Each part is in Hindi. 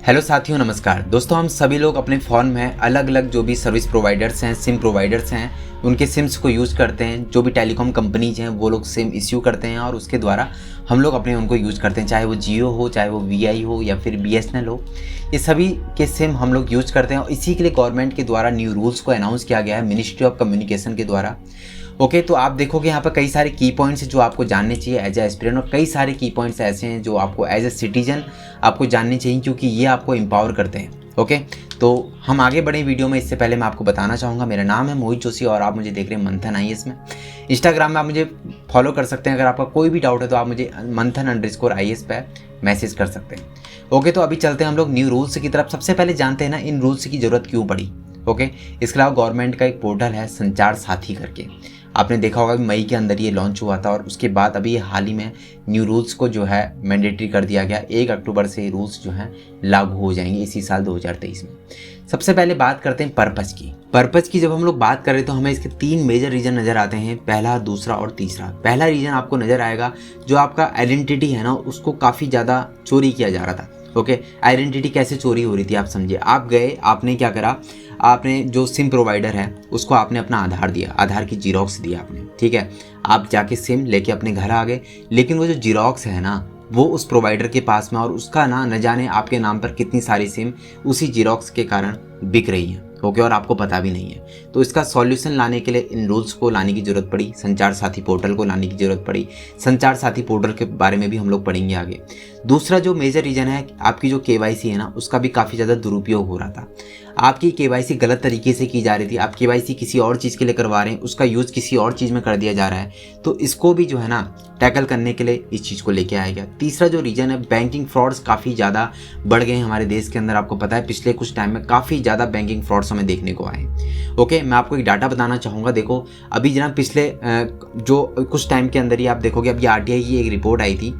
हेलो साथियों, नमस्कार दोस्तों। हम सभी लोग अपने फ़ोन में अलग अलग जो भी सर्विस प्रोवाइडर्स हैं, सिम प्रोवाइडर्स हैं, उनके सिम्स को यूज़ करते हैं। जो भी टेलीकॉम कंपनीज हैं वो लोग सिम इश्यू करते हैं और उसके द्वारा हम लोग अपने उनको यूज़ करते हैं, चाहे वो जियो हो, चाहे वो वीआई हो या फिर बीएसएनएल हो। ये सभी के सिम हम लोग यूज़ करते हैं और इसी के लिए गवर्नमेंट के द्वारा न्यू रूल्स को अनाउंस किया गया है मिनिस्ट्री ऑफ कम्युनिकेशन के द्वारा। ओके, तो आप देखोगे यहाँ पर कई सारे की पॉइंट्स जो आपको जानने चाहिए एज ए एस्पिरेंट, और कई सारे की पॉइंट्स ऐसे हैं जो आपको एज ए सिटीजन आपको जानने चाहिए, क्योंकि ये आपको एम्पावर करते हैं। ओके, तो हम आगे बढ़े वीडियो में। इससे पहले मैं आपको बताना चाहूँगा, मेरा नाम है मोहित जोशी और आप मुझे देख रहे हैं मंथन IAS में। इंस्टाग्राम में आप मुझे फॉलो कर सकते हैं। अगर आपका कोई भी डाउट है तो आप मुझे मंथन_IAS पर मैसेज कर सकते हैं। ओके, तो अभी चलते हैं हम लोग न्यू रूल्स की तरफ। सबसे पहले जानते हैं ना इन रूल्स की ज़रूरत क्यों पड़ी। ओके, इसके अलावा गवर्नमेंट का एक पोर्टल है संचार साथी करके, आपने देखा होगा कि मई के अंदर ये लॉन्च हुआ था और उसके बाद अभी हाल ही में न्यू रूल्स को जो है मैंडेटरी कर दिया गया। 1 अक्टूबर से ये रूल्स जो हैं लागू हो जाएंगे इसी साल 2023 में। सबसे पहले बात करते हैं पर्पज़ की जब हम लोग बात करें तो हमें इसके 3 मेजर रीज़न नज़र आते हैं, पहला, दूसरा और तीसरा। पहला रीज़न आपको नज़र आएगा जो आपका आइडेंटिटी है ना, उसको काफ़ी ज़्यादा चोरी किया जा रहा था। ओके, आइडेंटिटी कैसे चोरी हो रही थी आप समझिए। आप गए, आपने क्या करा, आपने जो सिम प्रोवाइडर है उसको आपने अपना आधार दिया, आधार की जीरोक्स दिया आपने, ठीक है। आप जाके सिम लेके अपने घर आ गए, लेकिन वो जो जीरोक्स है ना वो उस प्रोवाइडर के पास में, और उसका ना न जाने आपके नाम पर कितनी सारी सिम उसी जीरोक्स के कारण बिक रही हैं। ओके, और आपको पता भी नहीं है। तो इसका सॉल्यूशन लाने के लिए इन रूल्स को लाने की ज़रूरत पड़ी, संचार साथी पोर्टल को लाने की ज़रूरत पड़ी। संचार साथी पोर्टल के बारे में भी हम लोग पढ़ेंगे आगे। दूसरा जो मेजर रीज़न है, आपकी जो KYC है ना उसका भी काफ़ी ज़्यादा दुरुपयोग हो रहा था। आपकी KYC गलत तरीके से की जा रही थी। आप KYC किसी और चीज़ के लिए करवा रहे हैं, उसका यूज़ किसी और चीज़ में कर दिया जा रहा है। तो इसको भी जो है ना टैकल करने के लिए इस चीज़ को लेके आया गया। तीसरा जो रीज़न है, बैंकिंग फ्रॉड्स काफ़ी ज़्यादा बढ़ गए हैं हमारे देश के अंदर। आपको पता है पिछले कुछ टाइम में काफ़ी ज़्यादा बैंकिंग फ्रॉड्स हमें देखने को आए। ओके, मैं आपको एक डाटा बताना चाहूँगा। देखो अभी जनाब पिछले जो कुछ टाइम के अंदर ही आप देखोगे, अभी RTI की एक रिपोर्ट आई थी,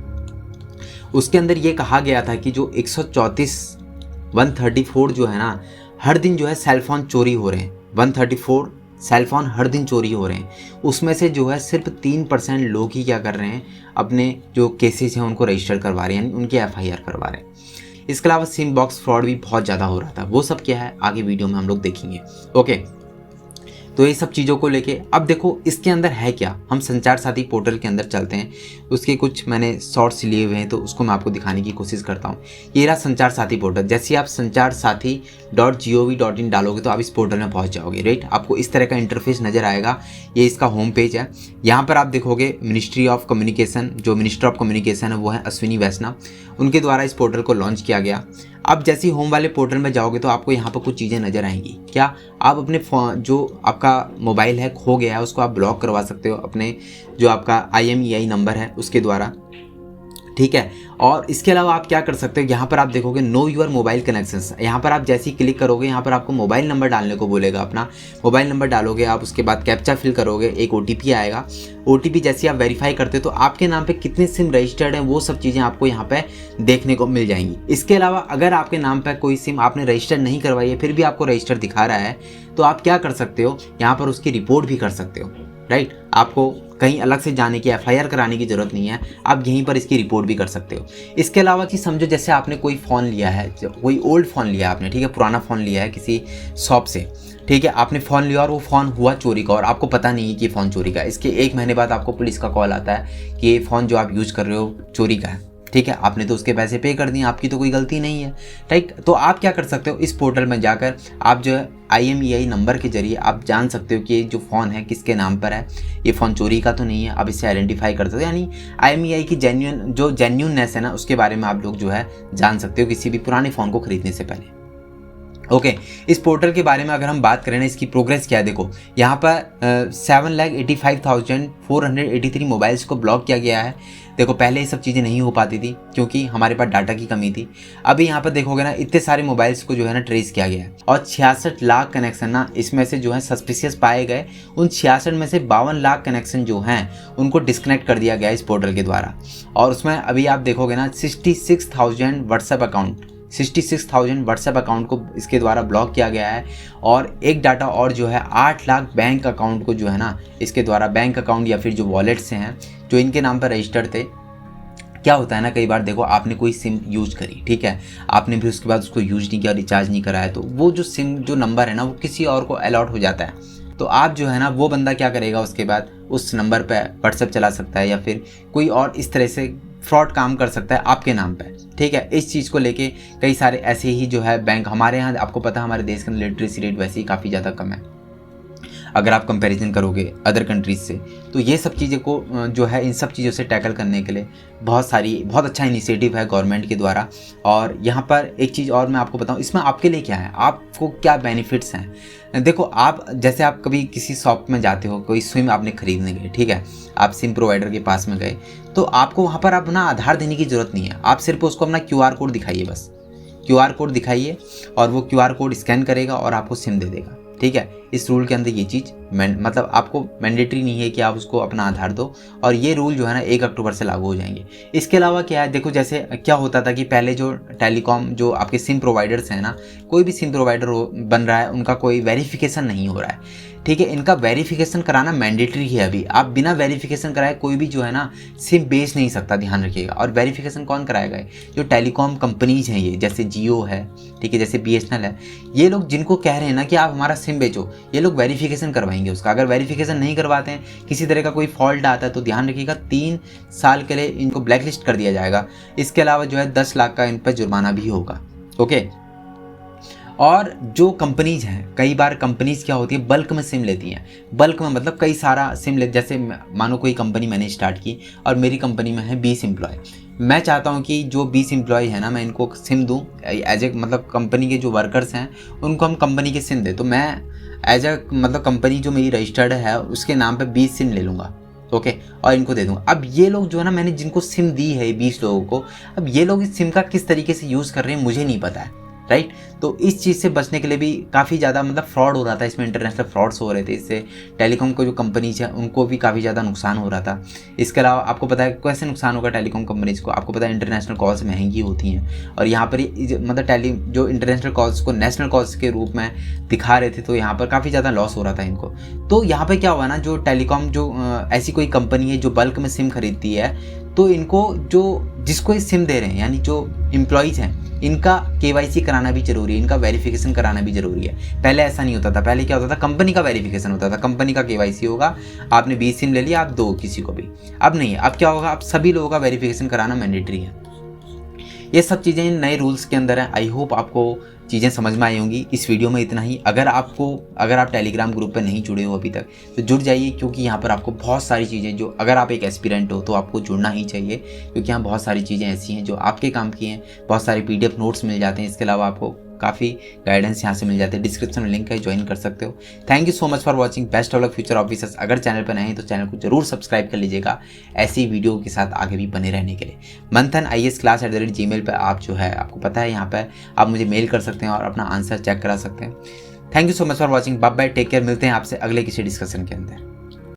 उसके अंदर ये कहा गया था कि जो 134 जो है ना, हर दिन जो है सेलफोन चोरी हो रहे हैं। 134 सेलफोन हर दिन चोरी हो रहे हैं। उसमें से जो है सिर्फ 3% लोग ही क्या कर रहे हैं, अपने जो केसेस हैं उनको रजिस्टर करवा रहे हैं, यानी उनकी FIR करवा रहे हैं। इसके अलावा सिम बॉक्स फ्रॉड भी बहुत ज़्यादा हो रहा था। वो सब क्या है आगे वीडियो में हम लोग देखेंगे। ओके, तो ये सब चीज़ों को लेके अब देखो इसके अंदर है क्या। हम संचार साथी पोर्टल के अंदर चलते हैं, उसके कुछ मैंने शॉर्ट्स लिए हुए हैं तो उसको मैं आपको दिखाने की कोशिश करता हूँ। ये रहा संचार साथी पोर्टल। जैसे ही आप sanchar-sathi.gov.in डालोगे तो आप इस पोर्टल में पहुँच जाओगे। राइट, आपको इस तरह का इंटरफेस नज़र आएगा। ये इसका होम पेज है। यहाँ पर आप देखोगे मिनिस्ट्री ऑफ कम्युनिकेशन, जो मिनिस्टर ऑफ कम्युनिकेशन है वो है अश्विनी वैष्णव, उनके द्वारा इस पोर्टल को लॉन्च किया गया। अब जैसे ही होम वाले पोर्टल में जाओगे तो आपको यहाँ पर कुछ चीज़ें नज़र आएंगी। क्या आप अपने जो आपका मोबाइल है खो गया है उसको आप ब्लॉक करवा सकते हो अपने जो आपका IMEI नंबर है उसके द्वारा, ठीक है। और इसके अलावा आप क्या कर सकते हो, यहाँ पर आप देखोगे नो योर मोबाइल कनेक्शंस। यहाँ पर आप जैसे ही क्लिक करोगे यहाँ पर आपको मोबाइल नंबर डालने को बोलेगा। अपना मोबाइल नंबर डालोगे आप, उसके बाद कैप्चा फिल करोगे, एक OTP आएगा। OTP जैसे आप वेरीफाई करते हो तो आपके नाम पे कितने सिम रजिस्टर्ड हैं वो सब चीज़ें आपको यहाँ पे देखने को मिल जाएंगी। इसके अलावा अगर आपके नाम पर कोई सिम आपने रजिस्टर नहीं करवाई है फिर भी आपको रजिस्टर दिखा रहा है तो आप क्या कर सकते हो, यहाँ पर उसकी रिपोर्ट भी कर सकते हो। राइट, आपको कहीं अलग से जाने की FIR कराने की ज़रूरत नहीं है, आप यहीं पर इसकी रिपोर्ट भी कर सकते हो। इसके अलावा कि समझो जैसे आपने कोई फ़ोन लिया है, कोई ओल्ड फ़ोन लिया है आपने, ठीक है, पुराना फ़ोन लिया है किसी शॉप से, ठीक है, आपने फ़ोन लिया और वो फ़ोन हुआ चोरी का और आपको पता नहीं है कि फ़ोन चोरी का। इसके 1 महीने बाद आपको पुलिस का कॉल आता है कि ये फ़ोन जो आप यूज़ कर रहे हो चोरी का है, ठीक है। आपने तो उसके पैसे पे कर दिए, आपकी तो कोई गलती नहीं है, राइट। तो आप क्या कर सकते हो, इस पोर्टल में जाकर आप जो है IMEI नंबर के जरिए आप जान सकते हो कि जो फ़ोन है किसके नाम पर है, ये फ़ोन चोरी का तो नहीं है। आप इसे आइडेंटिफाई कर सकते हो, यानी IMEI की जेन्युइननेस है ना उसके बारे में आप लोग जो है जान सकते हो किसी भी पुराने फ़ोन को खरीदने से पहले। ओके, इस पोर्टल के बारे में अगर हम बात करें ना, इसकी प्रोग्रेस क्या है, देखो यहाँ पर 7,85,483 मोबाइल्स को ब्लॉक किया गया है। देखो पहले ये सब चीज़ें नहीं हो पाती थी क्योंकि हमारे पास डाटा की कमी थी। अभी यहाँ पर देखोगे ना इतने सारे मोबाइल्स को जो है ना ट्रेस किया गया है और 66 लाख कनेक्शन ना इसमें से जो है सस्पिशियस पाए गए। उन 66 में से 52 लाख कनेक्शन जो हैं उनको डिस्कनेक्ट कर दिया गया इस पोर्टल के द्वारा। और उसमें अभी आप देखोगे ना 66,000 व्हाट्सएप अकाउंट को इसके द्वारा ब्लॉक किया गया है। और एक डाटा और जो है 8 लाख बैंक अकाउंट को जो है ना इसके द्वारा, बैंक अकाउंट या फिर जो वॉलेट से हैं जो इनके नाम पर रजिस्टर्ड थे, क्या होता है ना, कई बार देखो आपने कोई सिम यूज करी, ठीक है, आपने भी उसके बाद उसको यूज नहीं किया, रिचार्ज नहीं कराया, तो वो जो सिम जो नंबर है ना वो किसी और को अलॉट हो जाता है। तो आप जो है ना वो बंदा क्या करेगा, उसके बाद उस नंबर पे व्हाट्सएप चला सकता है या फिर कोई और इस तरह से फ्रॉड काम कर सकता है आपके नाम पे, ठीक है। इस चीज़ को लेके कई सारे ऐसे ही जो है बैंक, हमारे यहाँ आपको पता है हमारे देश के अंदर लिटरेसी रेट वैसे ही काफ़ी ज़्यादा कम है अगर आप कंपैरिजन करोगे अदर कंट्रीज़ से। तो ये सब चीज़ें को जो है इन सब चीज़ों से टैकल करने के लिए बहुत अच्छा इनिशिएटिव है गवर्नमेंट के द्वारा। और यहाँ पर एक चीज़ और मैं आपको बताऊँ, इसमें आपके लिए क्या है, आपको क्या बेनिफिट्स हैं। देखो आप जैसे आप कभी किसी शॉप में जाते हो, कोई सिम आपने खरीदने गए, ठीक है, आप सिम प्रोवाइडर के पास में गए, तो आपको वहाँ पर अपना आधार देने की ज़रूरत नहीं है, आप सिर्फ उसको अपना QR कोड दिखाइए, बस QR कोड दिखाइए और वो QR कोड स्कैन करेगा और आपको सिम दे देगा, ठीक है। इस रूल के अंदर ये चीज़ मतलब आपको मैंडेटरी नहीं है कि आप उसको अपना आधार दो, और ये रूल जो है ना 1 अक्टूबर से लागू हो जाएंगे। इसके अलावा क्या है, देखो जैसे क्या होता था कि पहले जो टेलीकॉम जो आपके सिम प्रोवाइडर्स हैं ना, कोई भी सिम प्रोवाइडर बन रहा है उनका कोई वेरिफिकेशन नहीं हो रहा है, ठीक है। इनका वेरिफिकेशन कराना मैंडेटरी है अभी, आप बिना वेरिफिकेशन कराए कोई भी जो है ना सिम बेच नहीं सकता, ध्यान रखिएगा। और वेरिफिकेशन कौन कराएगा, जो टेलीकॉम कंपनीज हैं ये, जैसे जियो है, ठीक है, जैसे BSNL है, ये लोग जिनको कह रहे हैं ना कि आप हमारा सिम बेचो, ये लोग वेरिफिकेशन करवाएंगे उसका। अगर वेरिफिकेशन नहीं करवाते हैं, किसी तरह का कोई फॉल्ट आता है, तो ध्यान रखिएगा 3 साल के लिए इनको ब्लैकलिस्ट कर दिया जाएगा। इसके अलावा जो है 10 लाख का इन पर जुर्माना भी होगा, ओके। और जो कंपनीज हैं, कई बार कंपनीज क्या होती है बल्क में सिम लेती हैं, बल्क में मतलब कई सारा सिम ले, जैसे मानो कोई कंपनी मैंने स्टार्ट की और मेरी कंपनी में है 20 एम्प्लॉय, मैं चाहता हूं कि जो 20 एम्प्लॉय है ना मैं इनको सिम दूं एज ए, मतलब कंपनी के जो वर्कर्स हैं उनको हम कंपनी के सिम दें, तो मैं एज ए मतलब कंपनी जो मेरी रजिस्टर्ड है उसके नाम पे 20 सिम ले लूँगा, ओके, और इनको दे दूँगा। अब ये लोग जो है ना, मैंने जिनको सिम दी है 20 लोगों को, अब ये लोग इस सिम का किस तरीके से यूज़ कर रहे हैं मुझे नहीं पता है, राइट। तो इस चीज़ से बचने के लिए भी काफ़ी ज़्यादा मतलब फ्रॉड हो रहा था, इसमें इंटरनेशनल फ्रॉड्स हो रहे थे, इससे टेलीकॉम को जो कंपनीज है उनको भी काफ़ी ज़्यादा नुकसान हो रहा था। इसके अलावा आपको पता है कैसे नुकसान होगा टेलीकॉम कंपनीज को, आपको पता है इंटरनेशनल कॉल्स महंगी होती हैं, और यहाँ पर मतलब जो इंटरनेशनल कॉल्स को नेशनल कॉल्स के रूप में दिखा रहे थे, तो यहाँ पर काफ़ी ज़्यादा लॉस हो रहा था इनको। तो यहाँ पर क्या हुआ ना, जो टेलीकॉम जो ऐसी कोई कंपनी है जो बल्क में सिम खरीदती है, तो इनको जिसको ये सिम दे रहे हैं, यानी जो एम्प्लॉयज़ हैं, इनका KYC कराना भी जरूरी है, इनका वेरिफिकेशन कराना भी जरूरी है। पहले ऐसा नहीं होता था, पहले क्या होता था, कंपनी का वेरिफिकेशन होता था, कंपनी का KYC होगा, आपने 20 सिम ले लिया, आप दो किसी को भी। अब नहीं, अब क्या होगा, अब सभी लोगों का वेरिफिकेशन कराना मैंडेटरी है। ये सब चीज़ें नए रूल्स के अंदर है। आई होप आपको चीज़ें समझ में आई होंगी। इस वीडियो में इतना ही। अगर आप टेलीग्राम ग्रुप पे नहीं जुड़े हो अभी तक तो जुड़ जाइए, क्योंकि यहाँ पर आपको बहुत सारी चीज़ें, जो अगर आप एक एस्पिरेंट हो तो आपको जुड़ना ही चाहिए, क्योंकि यहाँ बहुत सारी चीज़ें ऐसी हैं जो आपके काम की हैं। बहुत सारे PDF नोट्स मिल जाते हैं, इसके अलावा आपको काफ़ी गाइडेंस यहाँ से मिल जाते हैं। डिस्क्रिप्शन में लिंक है, ज्वाइन कर सकते हो। Thank you so much for watching. Best of luck future officers. अगर चैनल पर नए हैं तो चैनल को जरूर सब्सक्राइब कर लीजिएगा, ऐसी वीडियो के साथ आगे भी बने रहने के लिए। मंथन IAS class@gmail पर आप जो है, आपको पता है, यहाँ पर आप मुझे मेल कर सकते हैं और अपना आंसर चेक करा सकते हैं। Thank you so much for watching. Bye bye, take care. मिलते हैं आपसे अगले किसी डिस्कशन के अंदर।